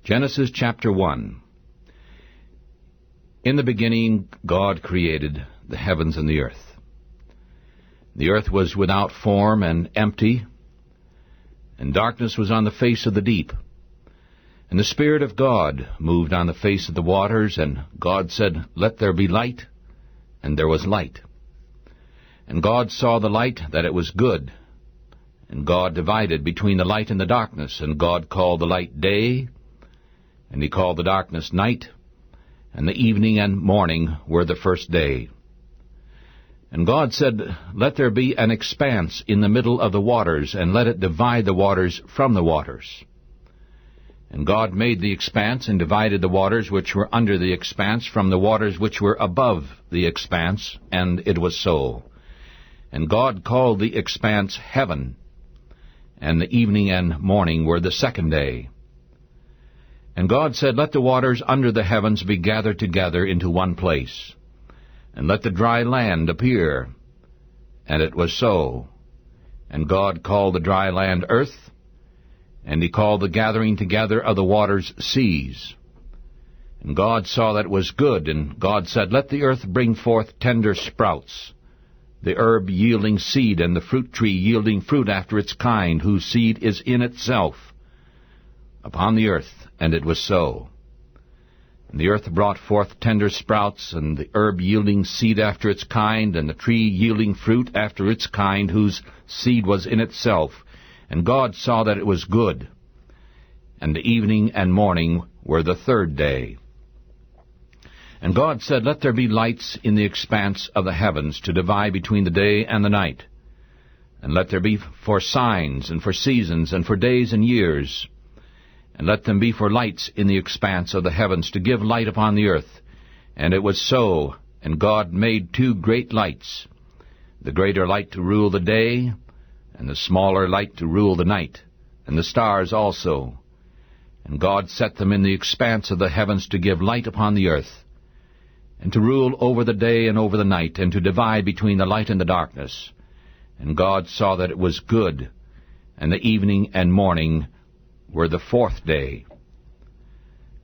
Genesis chapter 1. In the beginning God created the heavens and the earth. The earth was without form and empty, and darkness was on the face of the deep. And the Spirit of God moved on the face of the waters, and God said, "Let there be light," and there was light. And God saw the light, that it was good. And God divided between the light and the darkness, and God called the light day, and he called the darkness night, and the evening and morning were the first day. And God said, "Let there be an expanse in the middle of the waters, and let it divide the waters from the waters." And God made the expanse, and divided the waters which were under the expanse from the waters which were above the expanse, and it was so. And God called the expanse heaven, and the evening and morning were the second day. And God said, "Let the waters under the heavens be gathered together into one place, and let the dry land appear." And it was so. And God called the dry land earth, and he called the gathering together of the waters seas. And God saw that it was good, and God said, "Let the earth bring forth tender sprouts, the herb yielding seed, and the fruit tree yielding fruit after its kind, whose seed is in itself, upon the earth." And it was so. And the earth brought forth tender sprouts, and the herb yielding seed after its kind, and the tree yielding fruit after its kind, whose seed was in itself. And God saw that it was good. And the evening and morning were the third day. And God said, "Let there be lights in the expanse of the heavens, to divide between the day and the night. And let there be for signs, and for seasons, and for days and years. And let them be for lights in the expanse of the heavens, to give light upon the earth." And it was so. And God made two great lights, the greater light to rule the day, and the smaller light to rule the night, and the stars also. And God set them in the expanse of the heavens to give light upon the earth, and to rule over the day and over the night, and to divide between the light and the darkness. And God saw that it was good. And the evening and morning were the fourth day.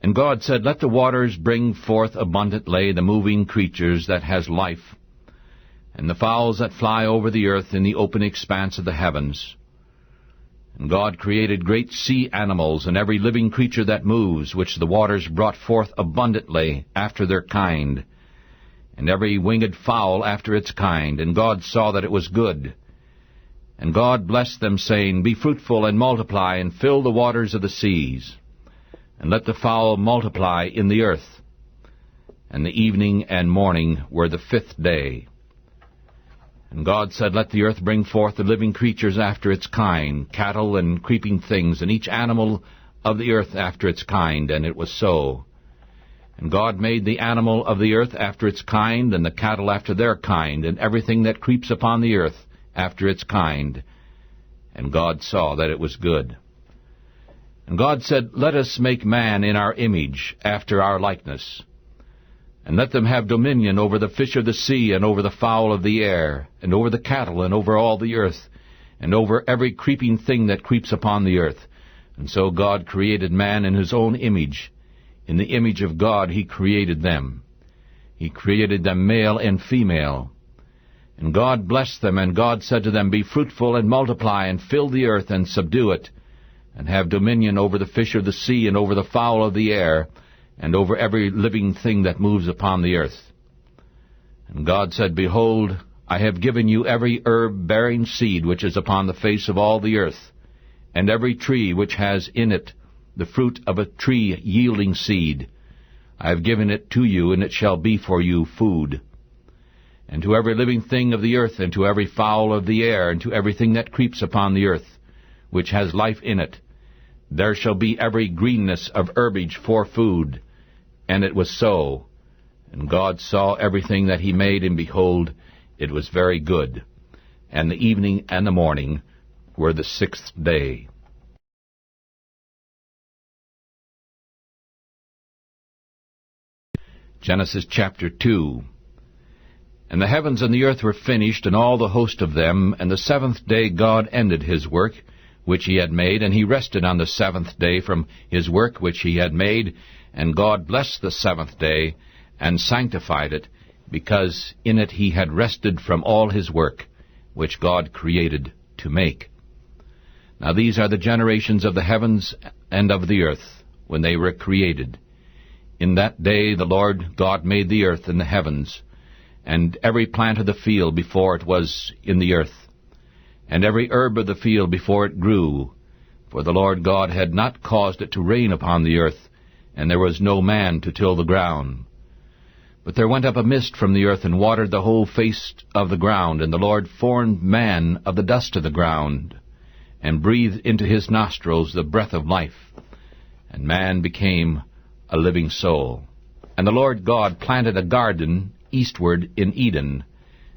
And God said, "Let the waters bring forth abundantly the moving creatures that has life, and the fowls that fly over the earth in the open expanse of the heavens." And God created great sea animals, and every living creature that moves, which the waters brought forth abundantly after their kind, and every winged fowl after its kind. And God saw that it was good. And God blessed them, saying, "Be fruitful and multiply, and fill the waters of the seas, and let the fowl multiply in the earth." And the evening and morning were the fifth day. And God said, "Let the earth bring forth the living creatures after its kind, cattle and creeping things, and each animal of the earth after its kind." And it was so. And God made the animal of the earth after its kind, and the cattle after their kind, and everything that creeps upon the earth after its kind. And God saw that it was good. And God said, "Let us make man in our image, after our likeness, and let them have dominion over the fish of the sea, and over the fowl of the air, and over the cattle, and over all the earth, and over every creeping thing that creeps upon the earth." And so God created man in his own image. In the image of God he created them. He created them male and female. And God blessed them, and God said to them, "Be fruitful and multiply, and fill the earth, and subdue it, and have dominion over the fish of the sea, and over the fowl of the air, and over every living thing that moves upon the earth." And God said, "Behold, I have given you every herb bearing seed which is upon the face of all the earth, and every tree which has in it the fruit of a tree yielding seed. I have given it to you, and it shall be for you food. And to every living thing of the earth, and to every fowl of the air, and to everything that creeps upon the earth, which has life in it, there shall be every greenness of herbage for food." And it was so. And God saw everything that he made, and behold, it was very good. And the evening and the morning were the sixth day. Genesis chapter 2. And the heavens and the earth were finished, and all the host of them, and the seventh day God ended his work, which he had made, and he rested on the seventh day from his work which he had made. And God blessed the seventh day, and sanctified it, because in it he had rested from all his work, which God created to make. Now these are the generations of the heavens and of the earth, when they were created. In that day the Lord God made the earth and the heavens, and every plant of the field before it was in the earth, and every herb of the field before it grew. For the Lord God had not caused it to rain upon the earth, and there was no man to till the ground. But there went up a mist from the earth, and watered the whole face of the ground. And the Lord formed man of the dust of the ground, and breathed into his nostrils the breath of life, and man became a living soul. And the Lord God planted a garden eastward in Eden,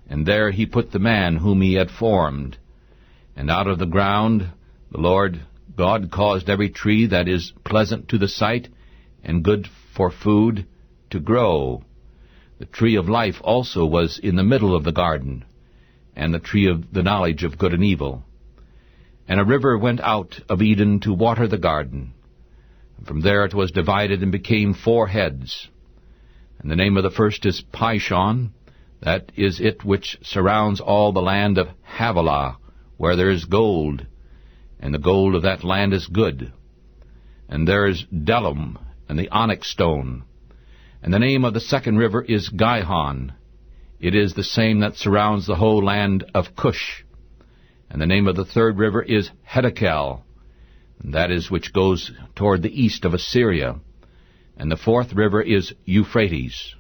and there he put the man whom he had formed. And out of the ground the Lord God caused every tree that is pleasant to the sight, and good for food, to grow. The tree of life also was in the middle of the garden, and the tree of the knowledge of good and evil. And a river went out of Eden to water the garden. And from there it was divided and became 4 heads. And the name of the first is Pishon, that is it which surrounds all the land of Havilah, where there is gold, and the gold of that land is good. And there is Delum, and the onyx stone. And the name of the second river is Gihon. It is the same that surrounds the whole land of Cush. And the name of the third river is Hiddekel, and that is which goes toward the east of Assyria. And the fourth river is Euphrates.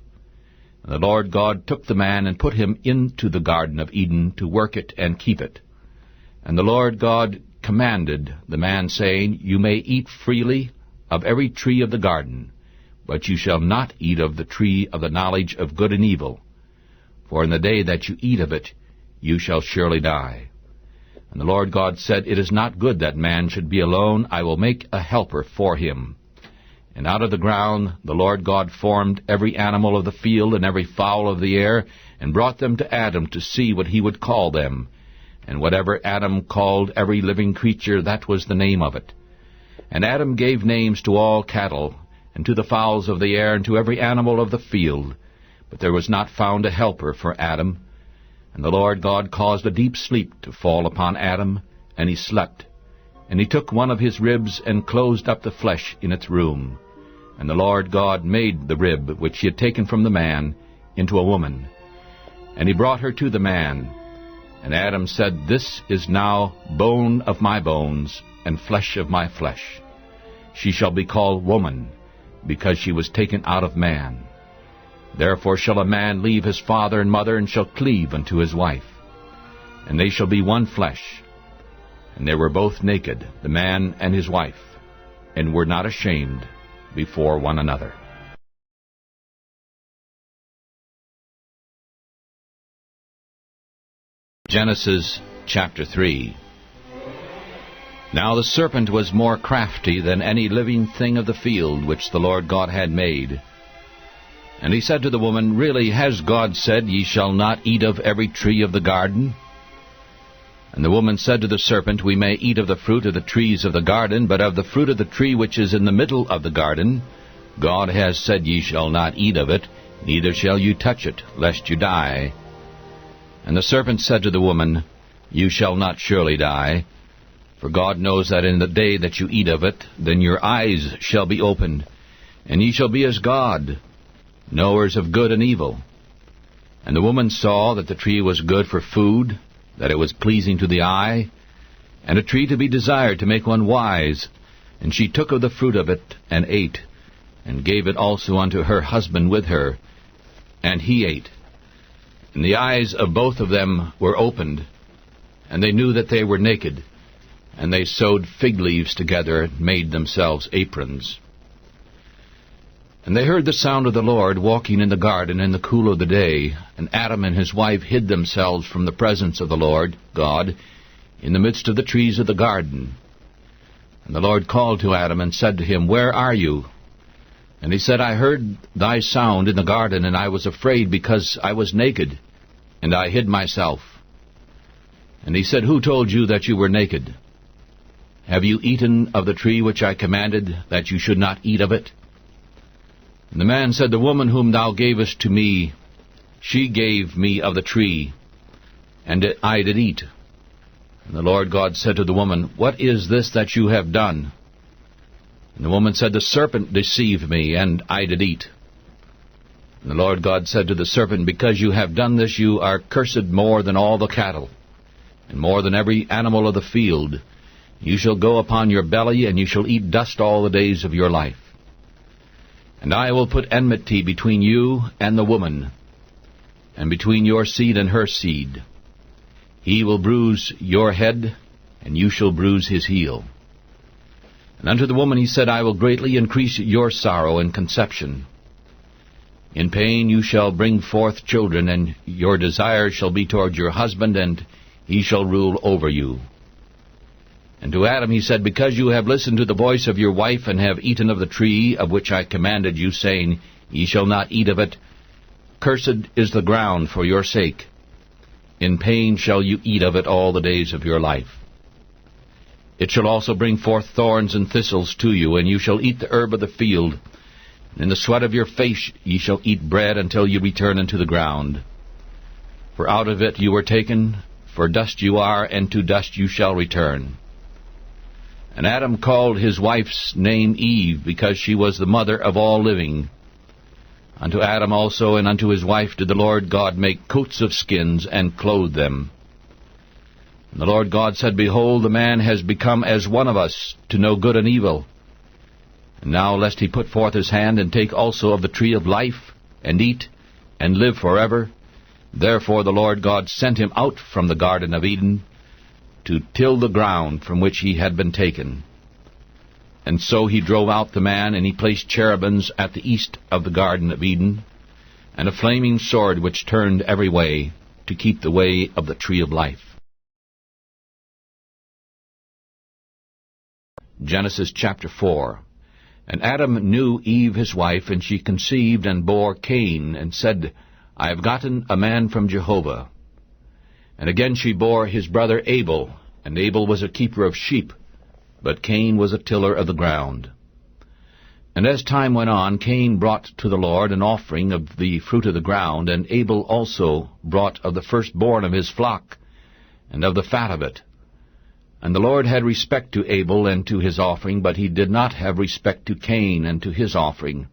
And the Lord God took the man and put him into the garden of Eden to work it and keep it. And the Lord God commanded the man, saying, You may eat freely of every tree of the garden, but you shall not eat of the tree of the knowledge of good and evil, for in the day that you eat of it you shall surely die. And the Lord God said, It is not good that man should be alone. I will make a helper for him. And out of the ground the Lord God formed every animal of the field and every fowl of the air, and brought them to Adam to see what he would call them. And whatever Adam called every living creature, that was the name of it. And Adam gave names to all cattle, and to the fowls of the air, and to every animal of the field. But there was not found a helper for Adam. And the Lord God caused a deep sleep to fall upon Adam, and he slept. And he took one of his ribs, and closed up the flesh in its room. And the Lord God made the rib which he had taken from the man into a woman. And he brought her to the man. And Adam said, This is now bone of my bones, and flesh of my flesh. She shall be called woman, because she was taken out of man. Therefore shall a man leave his father and mother, and shall cleave unto his wife, and they shall be one flesh. And they were both naked, the man and his wife, and were not ashamed before one another. Genesis chapter 3. Now the serpent was more crafty than any living thing of the field which the Lord God had made. And he said to the woman, Really, has God said, Ye shall not eat of every tree of the garden? And the woman said to the serpent, We may eat of the fruit of the trees of the garden, but of the fruit of the tree which is in the middle of the garden, God has said, Ye shall not eat of it, neither shall you touch it, lest you die. And the serpent said to the woman, You shall not surely die, for God knows that in the day that you eat of it, then your eyes shall be opened, and ye shall be as God, knowers of good and evil. And the woman saw that the tree was good for food, that it was pleasing to the eye, and a tree to be desired to make one wise. And she took of the fruit of it, and ate, and gave it also unto her husband with her, and he ate. And the eyes of both of them were opened, and they knew that they were naked, and they sewed fig leaves together, and made themselves aprons. And they heard the sound of the Lord walking in the garden in the cool of the day, and Adam and his wife hid themselves from the presence of the Lord God in the midst of the trees of the garden. And the Lord called to Adam and said to him, Where are you? And he said, I heard thy sound in the garden, and I was afraid because I was naked, and I hid myself. And he said, Who told you that you were naked? Have you eaten of the tree which I commanded that you should not eat of it? And the man said, The woman whom thou gavest to me, she gave me of the tree, and I did eat. And the Lord God said to the woman, What is this that you have done? And the woman said, The serpent deceived me, and I did eat. And the Lord God said to the serpent, Because you have done this, you are cursed more than all the cattle, and more than every animal of the field. You shall go upon your belly, and you shall eat dust all the days of your life. And I will put enmity between you and the woman, and between your seed and her seed. He will bruise your head, and you shall bruise his heel. And unto the woman he said, I will greatly increase your sorrow and conception. In pain you shall bring forth children, and your desire shall be toward your husband, and he shall rule over you. And to Adam he said, Because you have listened to the voice of your wife, and have eaten of the tree of which I commanded you, saying, Ye shall not eat of it, cursed is the ground for your sake. In pain shall you eat of it all the days of your life. It shall also bring forth thorns and thistles to you, and you shall eat the herb of the field. In the sweat of your face ye shall eat bread until you return into the ground. For out of it you were taken, for dust you are, and to dust you shall return. And Adam called his wife's name Eve, because she was the mother of all living. Unto Adam also and unto his wife did the Lord God make coats of skins, and clothe them. And the Lord God said, Behold, the man has become as one of us, to know good and evil. And now lest he put forth his hand, and take also of the tree of life, and eat, and live forever. Therefore the Lord God sent him out from the Garden of Eden, to till the ground from which he had been taken. And so he drove out the man, and he placed cherubims at the east of the Garden of Eden, and a flaming sword which turned every way, to keep the way of the tree of life. Genesis chapter 4. And Adam knew Eve his wife, and she conceived and bore Cain, and said, I have gotten a man from Jehovah. And again she bore his brother Abel, and Abel was a keeper of sheep, but Cain was a tiller of the ground. And as time went on, Cain brought to the Lord an offering of the fruit of the ground, and Abel also brought of the firstborn of his flock, and of the fat of it. And the Lord had respect to Abel and to his offering, but he did not have respect to Cain and to his offering.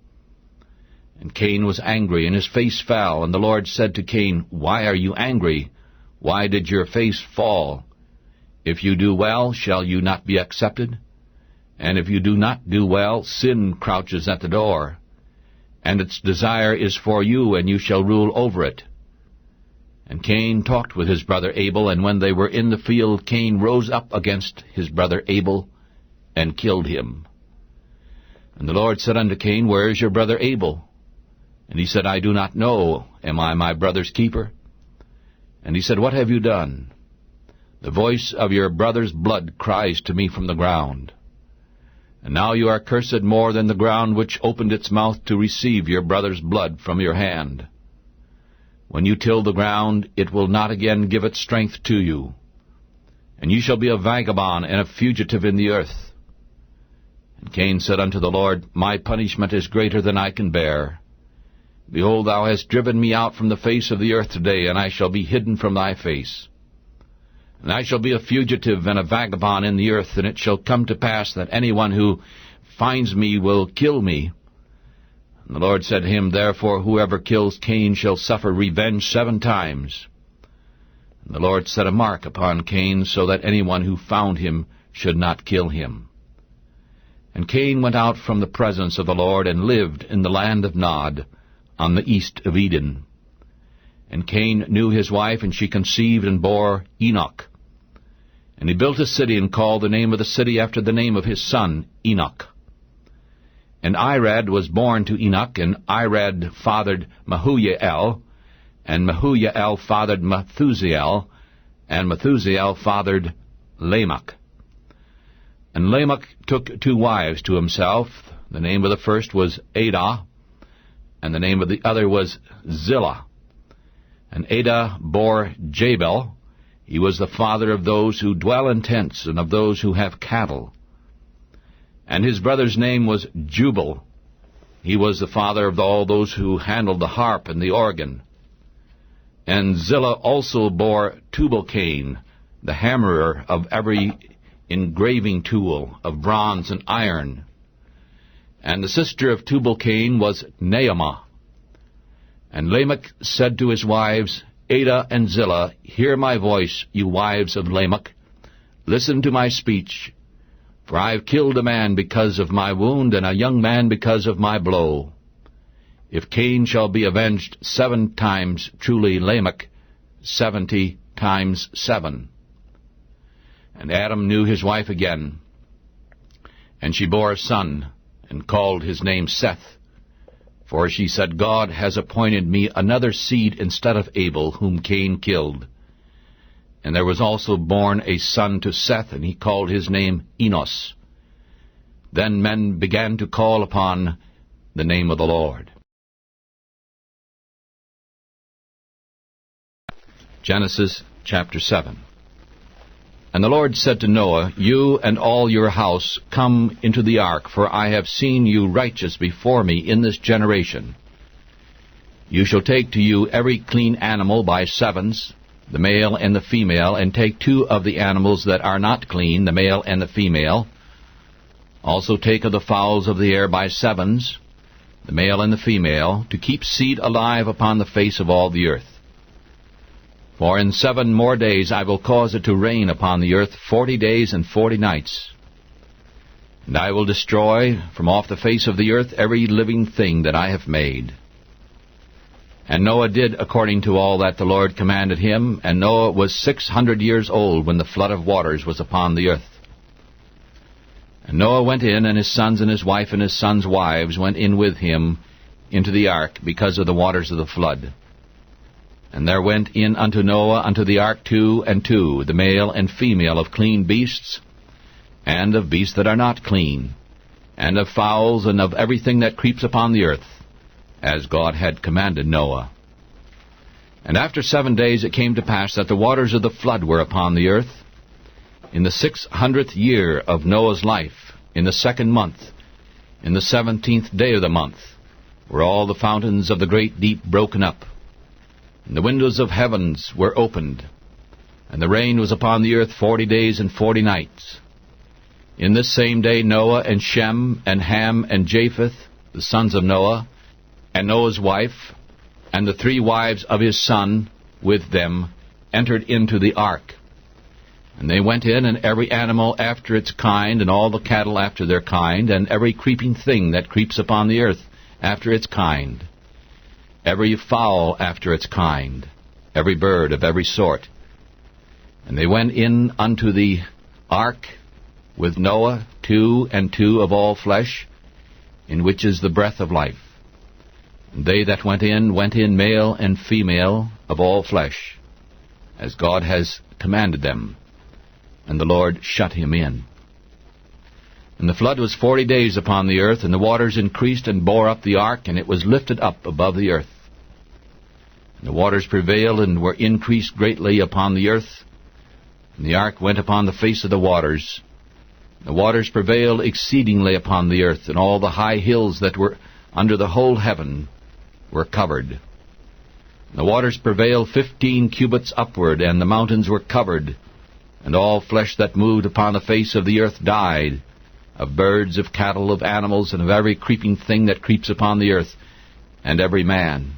And Cain was angry, and his face fell. And the Lord said to Cain, Why are you angry? Why did your face fall? If you do well, shall you not be accepted? And if you do not do well, sin crouches at the door, and its desire is for you, and you shall rule over it. And Cain talked with his brother Abel, and when they were in the field, Cain rose up against his brother Abel, and killed him. And the Lord said unto Cain, Where is your brother Abel? And he said, I do not know. Am I my brother's keeper? And he said, What have you done? The voice of your brother's blood cries to me from the ground. And now you are cursed more than the ground which opened its mouth to receive your brother's blood from your hand. When you till the ground, it will not again give its strength to you. And you shall be a vagabond and a fugitive in the earth. And Cain said unto the Lord, My punishment is greater than I can bear. Behold, thou hast driven me out from the face of the earth today, and I shall be hidden from thy face. And I shall be a fugitive and a vagabond in the earth, and it shall come to pass that anyone who finds me will kill me. And the Lord said to him, Therefore whoever kills Cain shall suffer revenge 7 times. And the Lord set a mark upon Cain, so that anyone who found him should not kill him. And Cain went out from the presence of the Lord, and lived in the land of Nod, on the east of Eden. And Cain knew his wife, and she conceived and bore Enoch. And he built a city, and called the name of the city after the name of his son, Enoch. And Irad was born to Enoch, and Irad fathered Mehujael, and Mehujael fathered Methusael, and Methusael fathered Lamech. And Lamech took 2 wives to himself. The name of the first was Adah, and the name of the other was Zillah. And Adah bore Jabal. He was the father of those who dwell in tents and of those who have cattle. And his brother's name was Jubal. He was the father of all those who handled the harp and the organ. And Zillah also bore Tubal-Cain, the hammerer of every engraving tool of bronze and iron. And the sister of Tubal-Cain was Naamah. And Lamech said to his wives, Adah and Zillah, hear my voice, you wives of Lamech. Listen to my speech. For I have killed a man because of my wound, and a young man because of my blow. If Cain shall be avenged 7 times, truly Lamech 70 times 7. And Adam knew his wife again, and she bore a son, and called his name Seth. For she said, God has appointed me another seed instead of Abel, whom Cain killed. And there was also born a son to Seth, and he called his name Enos. Then men began to call upon the name of the Lord. Genesis chapter 7. And the Lord said to Noah, You and all your house come into the ark, for I have seen you righteous before me in this generation. You shall take to you every clean animal by 7s, the male and the female, and take 2 of the animals that are not clean, the male and the female. Also take of the fowls of the air by 7s, the male and the female, to keep seed alive upon the face of all the earth. For in 7 more days I will cause it to rain upon the earth 40 days and 40 nights. And I will destroy from off the face of the earth every living thing that I have made. And Noah did according to all that the Lord commanded him, and Noah was 600 years old when the flood of waters was upon the earth. And Noah went in, and his sons and his wife and his sons' wives went in with him into the ark because of the waters of the flood. And there went in unto Noah unto the ark 2 and 2, the male and female of clean beasts, and of beasts that are not clean, and of fowls, and of everything that creeps upon the earth, as God had commanded Noah. And after 7 days it came to pass that the waters of the flood were upon the earth, in the 600th year of Noah's life, in the 2nd month, in the 17th day of the month, were all the fountains of the great deep broken up. And the windows of heavens were opened, and the rain was upon the earth 40 days and 40 nights. In this same day Noah and Shem and Ham and Japheth, the sons of Noah, and Noah's wife, and the 3 wives of his son with them, entered into the ark. And they went in, and every animal after its kind, and all the cattle after their kind, and every creeping thing that creeps upon the earth after its kind, every fowl after its kind, every bird of every sort. And they went in unto the ark with Noah 2 and 2 of all flesh, in which is the breath of life. And they that went in male and female of all flesh, as God has commanded them. And the Lord shut him in. And the flood was 40 days upon the earth, and the waters increased and bore up the ark, and it was lifted up above the earth. And the waters prevailed and were increased greatly upon the earth, and the ark went upon the face of the waters. The waters prevailed exceedingly upon the earth, and all the high hills that were under the whole heaven were covered. And the waters prevailed 15 cubits upward, and the mountains were covered, and all flesh that moved upon the face of the earth died, of birds, of cattle, of animals, and of every creeping thing that creeps upon the earth, and every man.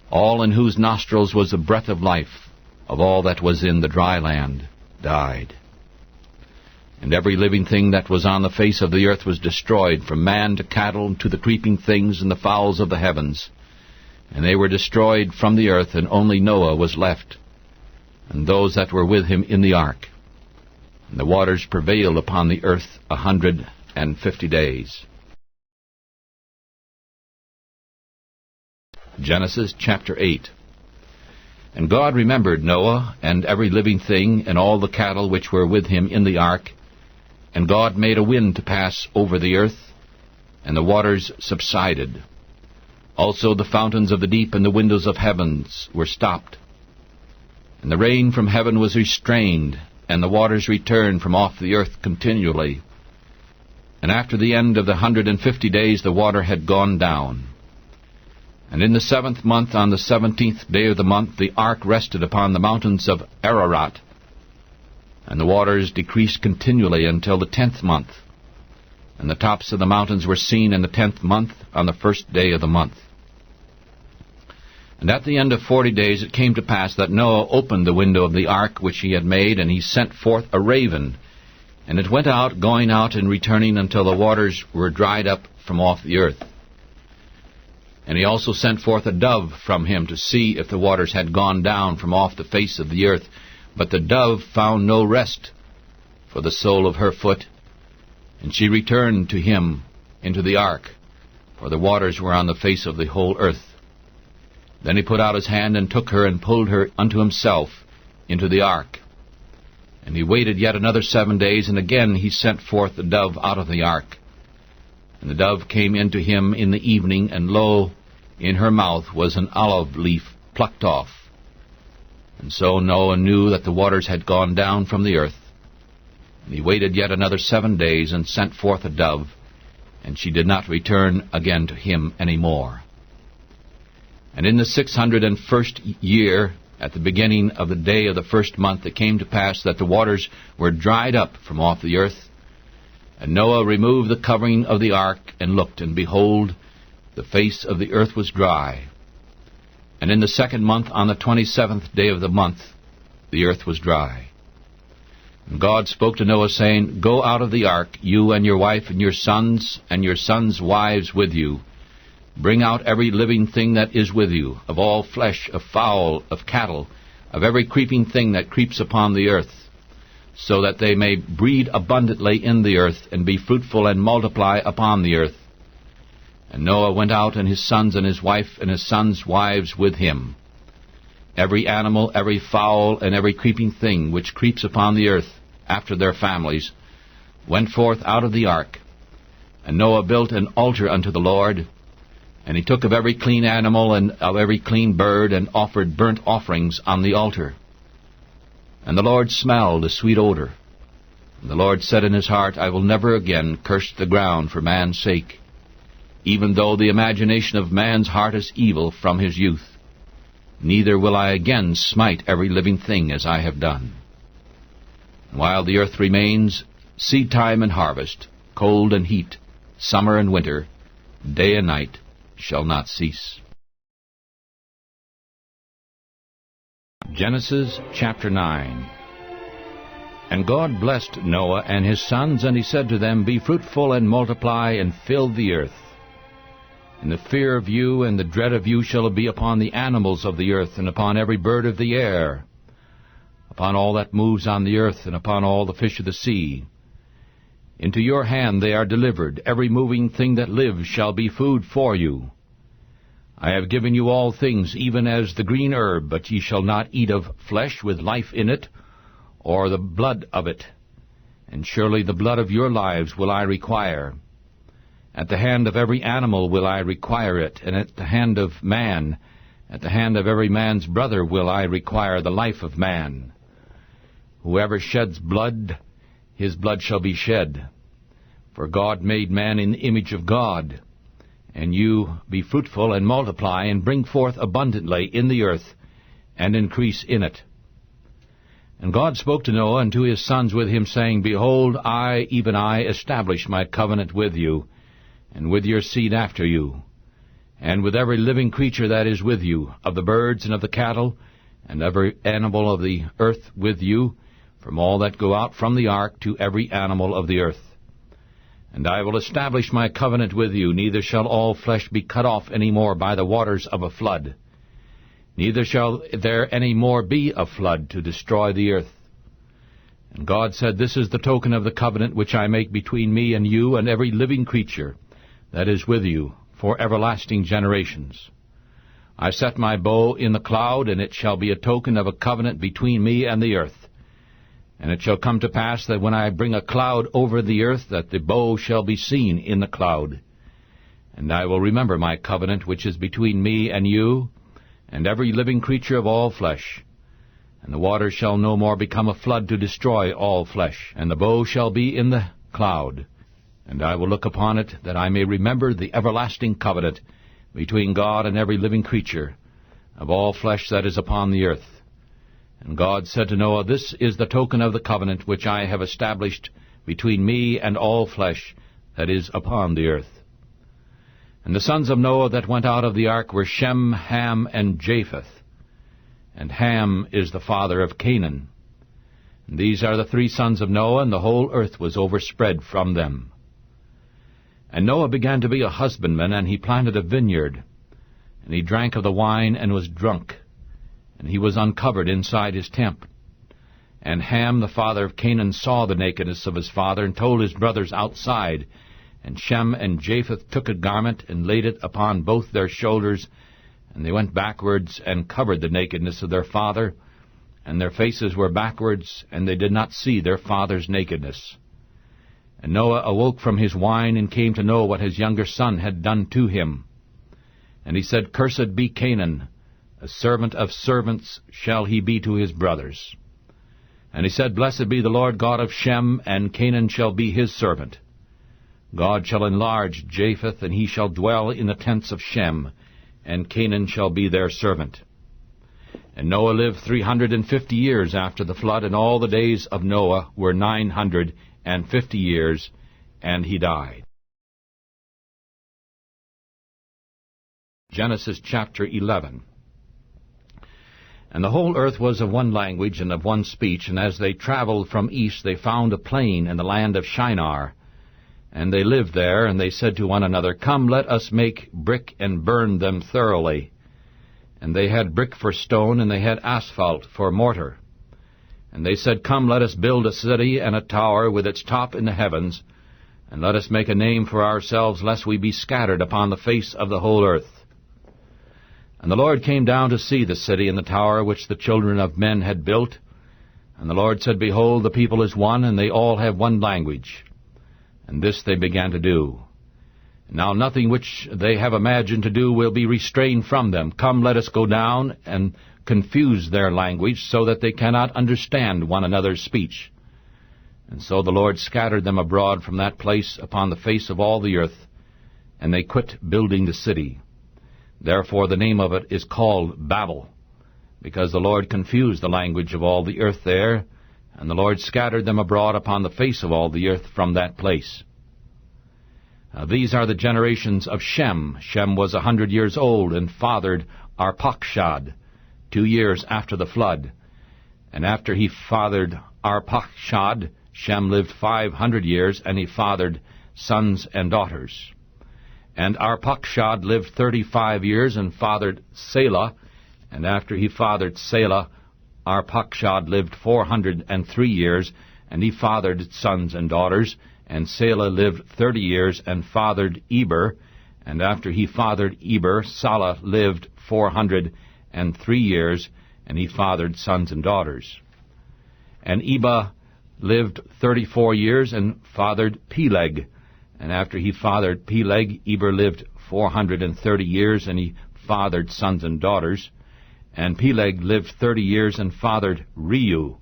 All in whose nostrils was the breath of life, of all that was in the dry land, died. And every living thing that was on the face of the earth was destroyed, from man to cattle, to the creeping things and the fowls of the heavens. And they were destroyed from the earth, and only Noah was left, and those that were with him in the ark. And the waters prevailed upon the earth 150 days. Genesis chapter 8. And God remembered Noah, and every living thing, and all the cattle which were with him in the ark. And God made a wind to pass over the earth, and the waters subsided. Also the fountains of the deep and the windows of heavens were stopped. And the rain from heaven was restrained, and the waters returned from off the earth continually. And after the end of the 150 days the water had gone down. And in the 7th month, on the 17th day of the month, the ark rested upon the mountains of Ararat. And the waters decreased continually until the 10th month. And the tops of the mountains were seen in the 10th month, on the 1st day of the month. And at the end of 40 days it came to pass that Noah opened the window of the ark which he had made, and he sent forth a raven. And it went out, going out and returning, until the waters were dried up from off the earth. And he also sent forth a dove from him to see if the waters had gone down from off the face of the earth. But the dove found no rest for the sole of her foot, and she returned to him into the ark, for the waters were on the face of the whole earth. Then he put out his hand and took her and pulled her unto himself into the ark. And he waited yet another 7 days, and again he sent forth the dove out of the ark. And the dove came into him in the evening, and lo, in her mouth was an olive leaf plucked off. And so Noah knew that the waters had gone down from the earth. And he waited yet another 7 days, and sent forth a dove, and she did not return again to him any more. And in the 601st year, at the beginning of the day of the 1st month, it came to pass that the waters were dried up from off the earth. And Noah removed the covering of the ark, and looked, and behold, the face of the earth was dry. And in the 2nd month, on the 27th day of the month, the earth was dry. And God spoke to Noah, saying, Go out of the ark, you and your wife and your sons wives with you. Bring out every living thing that is with you, of all flesh, of fowl, of cattle, of every creeping thing that creeps upon the earth, so that they may breed abundantly in the earth, and be fruitful and multiply upon the earth. And Noah went out, and his sons and his wife and his sons' wives with him. Every animal, every fowl, and every creeping thing which creeps upon the earth, after their families, went forth out of the ark. And Noah built an altar unto the Lord, and he took of every clean animal and of every clean bird, and offered burnt offerings on the altar. And the Lord smelled a sweet odor. And the Lord said in his heart, I will never again curse the ground for man's sake, even though the imagination of man's heart is evil from his youth. Neither will I again smite every living thing as I have done. And while the earth remains, seed time and harvest, cold and heat, summer and winter, day and night, shall not cease. Genesis chapter 9. And God blessed Noah and his sons, and he said to them, Be fruitful and multiply, and fill the earth. And the fear of you and the dread of you shall be upon the animals of the earth, and upon every bird of the air, upon all that moves on the earth, and upon all the fish of the sea. Into your hand they are delivered. Every moving thing that lives shall be food for you. I have given you all things, even as the green herb, but ye shall not eat of flesh with life in it, or the blood of it. And surely the blood of your lives will I require. At the hand of every animal will I require it, and at the hand of man, at the hand of every man's brother will I require the life of man. Whoever sheds blood, his blood shall be shed. For God made man in the image of God. And you be fruitful and multiply, and bring forth abundantly in the earth, and increase in it. And God spoke to Noah and to his sons with him, saying, Behold, I, even I, establish my covenant with you, and with your seed after you, and with every living creature that is with you, of the birds and of the cattle, and every animal of the earth with you, from all that go out from the ark to every animal of the earth. And I will establish my covenant with you, neither shall all flesh be cut off any more by the waters of a flood. Neither shall there any more be a flood to destroy the earth. And God said, This is the token of the covenant which I make between me and you and every living creature that is with you for everlasting generations. I set my bow in the cloud, and it shall be a token of a covenant between me and the earth. And it shall come to pass that when I bring a cloud over the earth, that the bow shall be seen in the cloud. And I will remember my covenant which is between me and you, and every living creature of all flesh. And the waters shall no more become a flood to destroy all flesh, and the bow shall be in the cloud. And I will look upon it, that I may remember the everlasting covenant between God and every living creature of all flesh that is upon the earth. And God said to Noah, This is the token of the covenant which I have established between me and all flesh that is upon the earth. And the sons of Noah that went out of the ark were Shem, Ham, and Japheth. And Ham is the father of Canaan. And these are the 3 sons of Noah, and the whole earth was overspread from them. And Noah began to be a husbandman, and he planted a vineyard. And he drank of the wine, and was drunk. And he was uncovered inside his tent. And Ham, the father of Canaan, saw the nakedness of his father, and told his brothers outside. And Shem and Japheth took a garment, and laid it upon both their shoulders, and they went backwards, and covered the nakedness of their father, and their faces were backwards, and they did not see their father's nakedness. And Noah awoke from his wine, and came to know what his younger son had done to him. And he said, Cursed be Canaan, a servant of servants shall he be to his brothers. And he said, Blessed be the Lord God of Shem, and Canaan shall be his servant. God shall enlarge Japheth, and he shall dwell in the tents of Shem, and Canaan shall be their servant. And Noah lived 350 years after the flood, and all the days of Noah were 950 years, and he died. Genesis chapter 11. And the whole earth was of one language and of one speech, and as they traveled from east they found a plain in the land of Shinar. And they lived there, and they said to one another, Come, let us make brick and burn them thoroughly. And they had brick for stone, and they had asphalt for mortar. And they said, Come, let us build a city and a tower with its top in the heavens, and let us make a name for ourselves, lest we be scattered upon the face of the whole earth. And the Lord came down to see the city and the tower which the children of men had built. And the Lord said, Behold, the people is one, and they all have one language. And this they began to do. Now nothing which they have imagined to do will be restrained from them. Come, let us go down and confuse their language, so that they cannot understand one another's speech. And so the Lord scattered them abroad from that place upon the face of all the earth, and they quit building the city. Therefore the name of it is called Babel, because the Lord confused the language of all the earth there, and the Lord scattered them abroad upon the face of all the earth from that place. These are the generations of Shem. Shem was 100 years old, and fathered Arpachshad 2 years after the flood. And after he fathered Arpachshad, Shem lived 500 years, and he fathered sons and daughters. And Arpachshad lived 35 years, and fathered Selah. And after he fathered Selah, Arpachshad lived 403 years, and he fathered sons and daughters. And Selah lived 30 years, and fathered Eber. And after he fathered Eber, Salah lived 403 years, and he fathered sons and daughters. And Eber lived 34 years, and fathered Peleg. And after he fathered Peleg, Eber lived 430 years, and he fathered sons and daughters. And Peleg lived 30 years, and fathered Reu.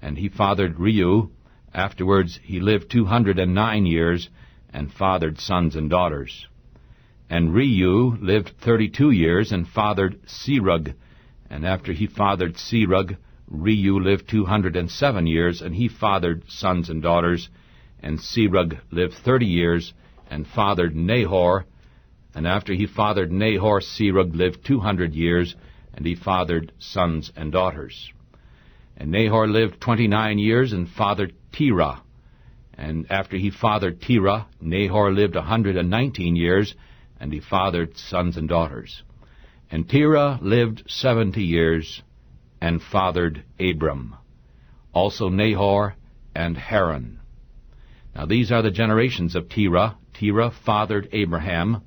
And he fathered Reu. Afterwards he lived 209 years, and fathered sons and daughters. And Reu lived 32 years, and fathered Serug. And after he fathered Serug, Reu lived 207 years, and he fathered sons and daughters. And Serug lived 30 years, and fathered Nahor. And after he fathered Nahor, Serug lived 200 years, and he fathered sons and daughters. And Nahor lived 29 years, and fathered Terah. And after he fathered Terah, Nahor lived 119 years, and he fathered sons and daughters. And Terah lived 70 years, and fathered Abram. Also Nahor and Haran. Now these are the generations of Terah. Terah fathered Abraham,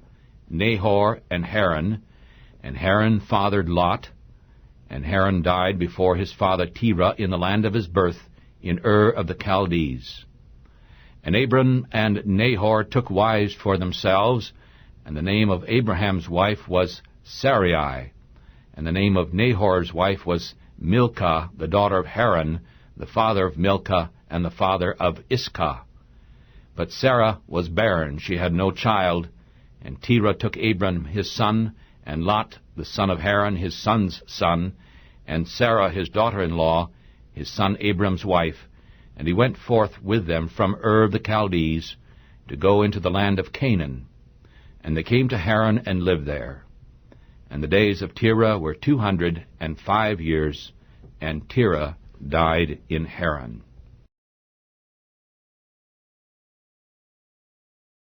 Nahor, and Haran. And Haran fathered Lot. And Haran died before his father Terah in the land of his birth, in Ur of the Chaldees. And Abram and Nahor took wives for themselves, and the name of Abraham's wife was Sarai, and the name of Nahor's wife was Milcah, the daughter of Haran, the father of Milcah, and the father of Iscah. But Sarah was barren, she had no child, and Terah took Abram his son, and Lot, the son of Haran, his son's son, and Sarah his daughter-in-law, his son Abram's wife, and he went forth with them from Ur the Chaldees, to go into the land of Canaan. And they came to Haran and lived there. And the days of Terah were 205 years, and Terah died in Haran.